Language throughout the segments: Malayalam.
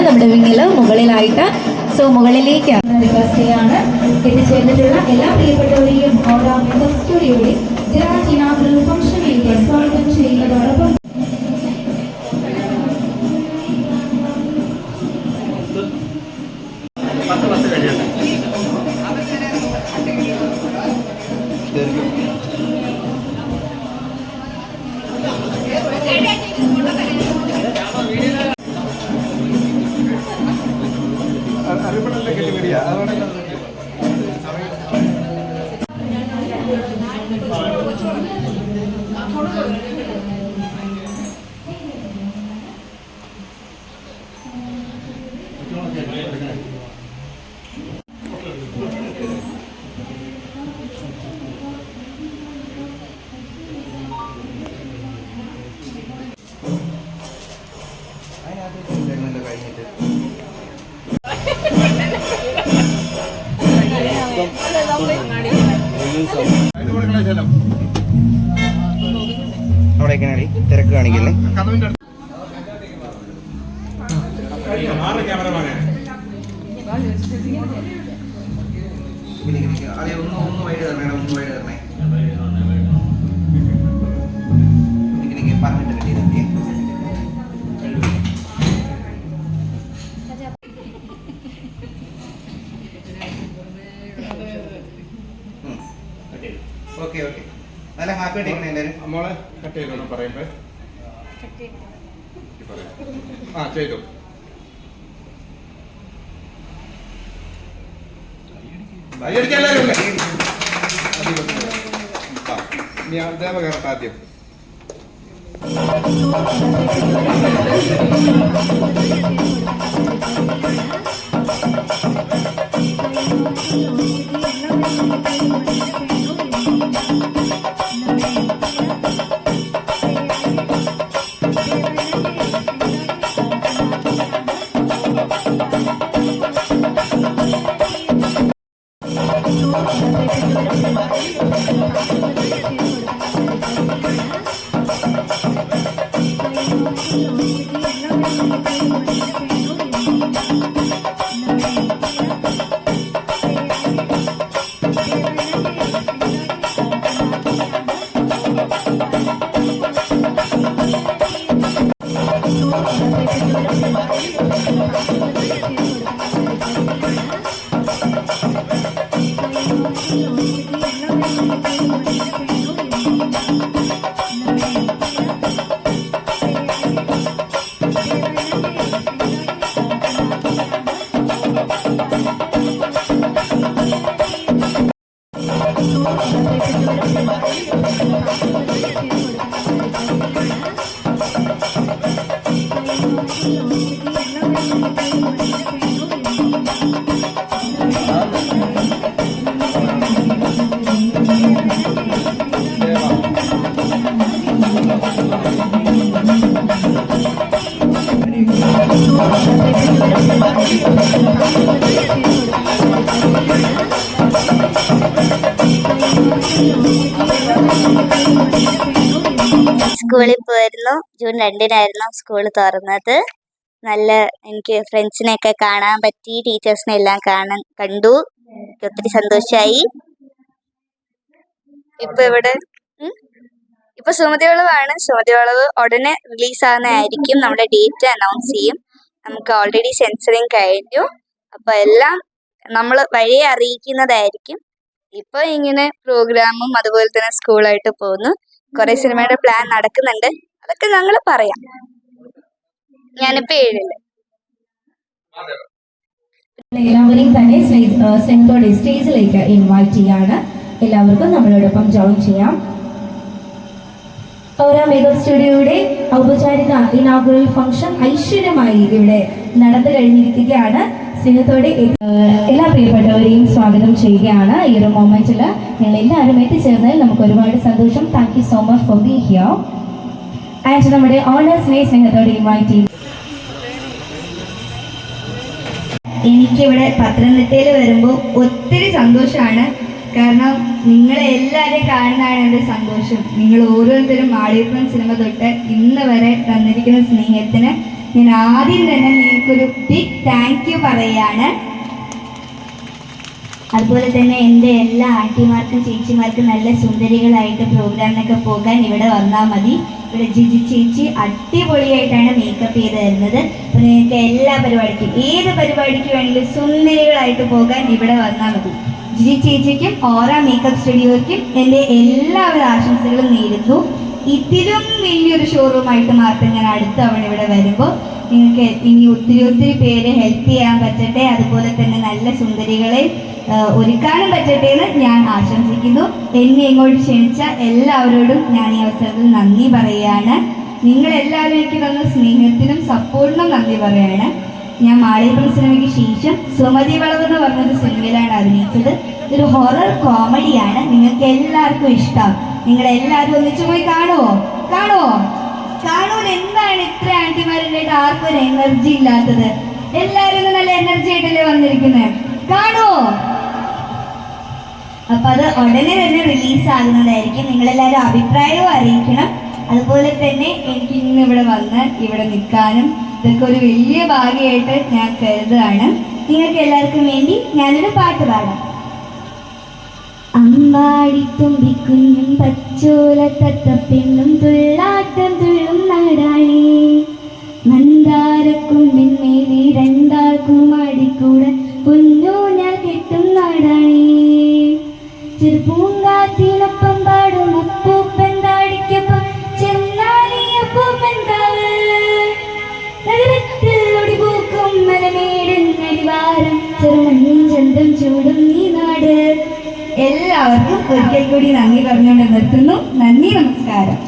നമ്മുടെ വിങ്ങില് മുകളിലായിട്ട് സോ മുകളിലേക്ക് റിക്വസ്റ്റ് ചെയ്യാണ് എത്തിച്ചേർന്നിട്ടുള്ള എല്ലാ പ്രിയപ്പെട്ടവരെയും സ്റ്റുഡിയോയുടെ ദിനാചരണ ഫംഗ്ഷനിലേക്ക് സ്വാഗതം ചെയ്യുന്നതോടൊപ്പം അവിടെ എങ്ങനെയാണ് തിരക്ക് കാണിക്കല്ലേ? ഒന്ന് വൈഡ് തരണേ, ഒന്ന് വൈഡ് തരണേ. പറഞ്ഞിട്ട് കിട്ടിയതേ ഓക്കെ ഓക്കെ. നല്ല ഹാപ്പി ആയിട്ടിരിക്കണേ എല്ലാവരും. മോളെ കട്ട് ചെയ്തോ പറയുമ്പോ ചെയ്തു. ദേവ കയറട്ടെ ആദ്യം. സ്കൂളിൽ പോയിരുന്നു. ജൂൺ 2-നായിരുന്നു സ്കൂൾ തുറന്നത്. നല്ല എനിക്ക് ഫ്രണ്ട്സിനെയൊക്കെ കാണാൻ പറ്റി, ടീച്ചേഴ്സിനെ എല്ലാം കണ്ടു. എനിക്ക് ഒത്തിരി സന്തോഷമായി. ഇപ്പൊ സുമതിവളവാണ്. സുമതിവളവ് ഉടനെ റിലീസാകുന്നതായിരിക്കും. നമ്മുടെ ഡേറ്റ് അനൗൺസ് ചെയ്യും. നമുക്ക് ഓൾറെഡി സെൻസറിങ് കഴിഞ്ഞു. അപ്പൊ എല്ലാം നമ്മൾ വഴിയെ അറിയിക്കുന്നതായിരിക്കും. ഇപ്പൊ ഇങ്ങനെ പ്രോഗ്രാമും അതുപോലെ തന്നെ സ്കൂളായിട്ട് പോകുന്നു. കുറെ സിനിമയുടെ പ്ലാൻ നടക്കുന്നുണ്ട്. അതൊക്കെ ഞങ്ങൾ പറയാം. ഞാനിപ്പോ 7-ല്. എല്ലാവരെയും തന്നെ സ്നേഹത്തോടെ സ്റ്റേജിലേക്ക് ഇൻവൈറ്റ് ചെയ്യാണ്. എല്ലാവർക്കും നമ്മളോടൊപ്പം ജോയിൻ ചെയ്യാം. ഓറ മേക്കപ്പ് സ്റ്റുഡിയോയുടെ ഔപചാരിക ഇനാഗുറൽ ഫംഗ്ഷൻ ഐശ്വര്യമായി ഇവിടെ നടന്നു കഴിഞ്ഞിരിക്കുകയാണ്. സ്നേഹത്തോടെ എല്ലാ പ്രിയപ്പെട്ടവരെയും സ്വാഗതം ചെയ്യുകയാണ്. ഈ ഒരു മൊമെന്റിൽ ഞങ്ങൾ എല്ലാവരും എത്തിച്ചേർന്നതിൽ നമുക്ക് ഒരുപാട് സന്തോഷം. Thank you so much for B here. And നമ്മുടെ ഓണേഴ്സിനെ സ്നേഹത്തോടെ ഇൻവൈറ്റ് ചെയ്യും. എനിക്കിവിടെ പത്തനംതിട്ടയിൽ വരുമ്പോൾ ഒത്തിരി സന്തോഷമാണ്. കാരണം നിങ്ങളെ എല്ലാവരെയും കാണുന്നതാണ് എൻ്റെ സന്തോഷം. നിങ്ങൾ ഓരോരുത്തരും ആടിയപ്പൻ സിനിമ തൊട്ട് ഇന്ന് വരെ തന്നിരിക്കുന്ന സ്നേഹത്തിന് ഞാൻ ആദ്യം തന്നെ നിങ്ങൾക്കൊരു ബിഗ് താങ്ക് യു പറയുകയാണ്. അതുപോലെ തന്നെ എൻ്റെ എല്ലാ ആൻറ്റിമാർക്കും ചേച്ചിമാർക്കും നല്ല സുന്ദരികളായിട്ട് പ്രോഗ്രാമിനൊക്കെ പോകാൻ ഇവിടെ വന്നാൽ മതി. ഇവിടെ ജിജി ചേച്ചി അടിപൊളിയായിട്ടാണ് മേക്കപ്പ് ചെയ്ത് തരുന്നത്. അപ്പോൾ നിങ്ങൾക്ക് എല്ലാ പരിപാടിക്കും ഏത് പരിപാടിക്ക് വേണമെങ്കിലും സുന്ദരികളായിട്ട് പോകാൻ ഇവിടെ വന്നാൽ മതി. ജിജി ചേച്ചിക്കും ഓറ മേക്കപ്പ് സ്റ്റുഡിയോയ്ക്കും എൻ്റെ എല്ലാവിധ ആശംസകളും നേരുന്നു. ഇതിലും വലിയൊരു ഷോറൂമായിട്ട് മാത്രം ഞാൻ അടുത്ത തവണ ഇവിടെ വരുമ്പോൾ നിങ്ങൾക്ക് ഇനി ഒത്തിരി പേര് ഹെൽപ്പ് ചെയ്യാൻ പറ്റട്ടെ. അതുപോലെ തന്നെ നല്ല സുന്ദരികളെ ഒരുക്കാനും പറ്റട്ടെ എന്ന് ഞാൻ ആശംസിക്കുന്നു. എന്നെ ഇങ്ങോട്ട് ക്ഷണിച്ച എല്ലാവരോടും ഞാൻ ഈ അവസരത്തിൽ നന്ദി പറയുകയാണ്. നിങ്ങളെല്ലാവരും എനിക്ക് തന്ന സ്നേഹത്തിനും സപ്പോർട്ടിനും നന്ദി പറയുകയാണ്. ഞാൻ മാളികപ്പുറം സിനിമയ്ക്ക് ശേഷം സുമതി വളവ് എന്ന് പറഞ്ഞൊരു സിനിമയിലാണ് അഭിനയിച്ചത്. ഇതൊരു ഹൊറർ കോമഡിയാണ്. നിങ്ങൾക്ക് എല്ലാവർക്കും ഇഷ്ടം. നിങ്ങളെല്ലാവരും ഒന്നിച്ചു പോയി കാണുമോ? എന്താണ് ഇത്ര ആൻറ്റിമാരുണ്ടായിട്ട് ആർക്കും ഒരു എനർജി ഇല്ലാത്തത്? എല്ലാവരും നല്ല എനർജി ആയിട്ടല്ലേ വന്നിരിക്കുന്നത്? കാണുമോ? അപ്പം അത് ഉടനെ തന്നെ റിലീസാകുന്നതായിരിക്കും. നിങ്ങളെല്ലാവരും അഭിപ്രായവും അറിയിക്കണം. അതുപോലെ തന്നെ എനിക്ക് ഇന്ന് ഇവിടെ വന്ന് ഇവിടെ നിൽക്കാനും ഇതൊക്കെ ഒരു വലിയ ഭാഗ്യമായിട്ട് ഞാൻ കരുതുകയാണ്. നിങ്ങൾക്ക് എല്ലാവർക്കും വേണ്ടി ഞാനൊരു പാട്ട് പാടാം. അമ്പാടി തുമ്പിക്കുഞ്ഞും പച്ചോല തത്തപ്പെണ്ണും തുള്ളാട്ടം തുള്ളും നാടാണി മന്ദാരക്കുമ്പിന്മേലി രണ്ടാൾക്കും അടിക്കൂടെ പൊന്നു ഞാൻ കെട്ടും നാടാണി ചെറുപ്പൂങ്കാത്തിനൊപ്പം പാടും അപ്പൂപ്പൻ താടിക്കൊപ്പം ചെന്നാലിയപ്പൂപ്പൻ കാവ് നഗരത്തിൽ ഒടിപൂക്കും മലമേടൻ അടിവാരം ചെറുമണ്ണിൻ ചന്തം ചൂടും നീ നാട്. എല്ലാവർക്കും ഒരിക്കൽ കൂടി നന്ദി പറഞ്ഞുകൊണ്ട് നിർത്തുന്നു. നന്ദി, നമസ്കാരം.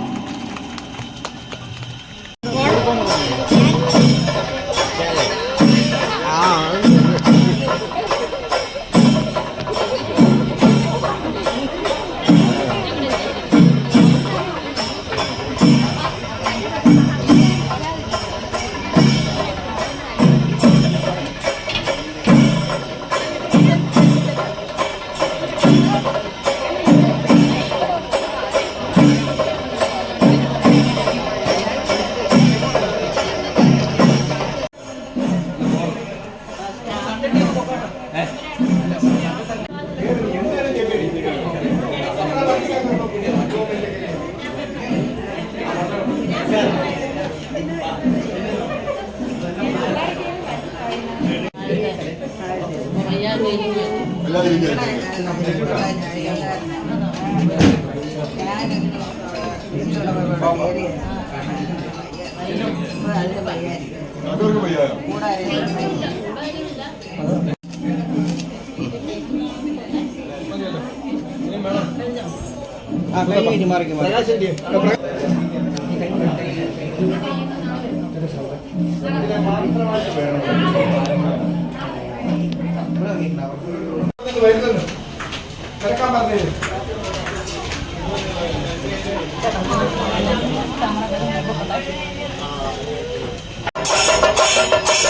കിടക്കാൻ പറഞ്ഞു Thank you.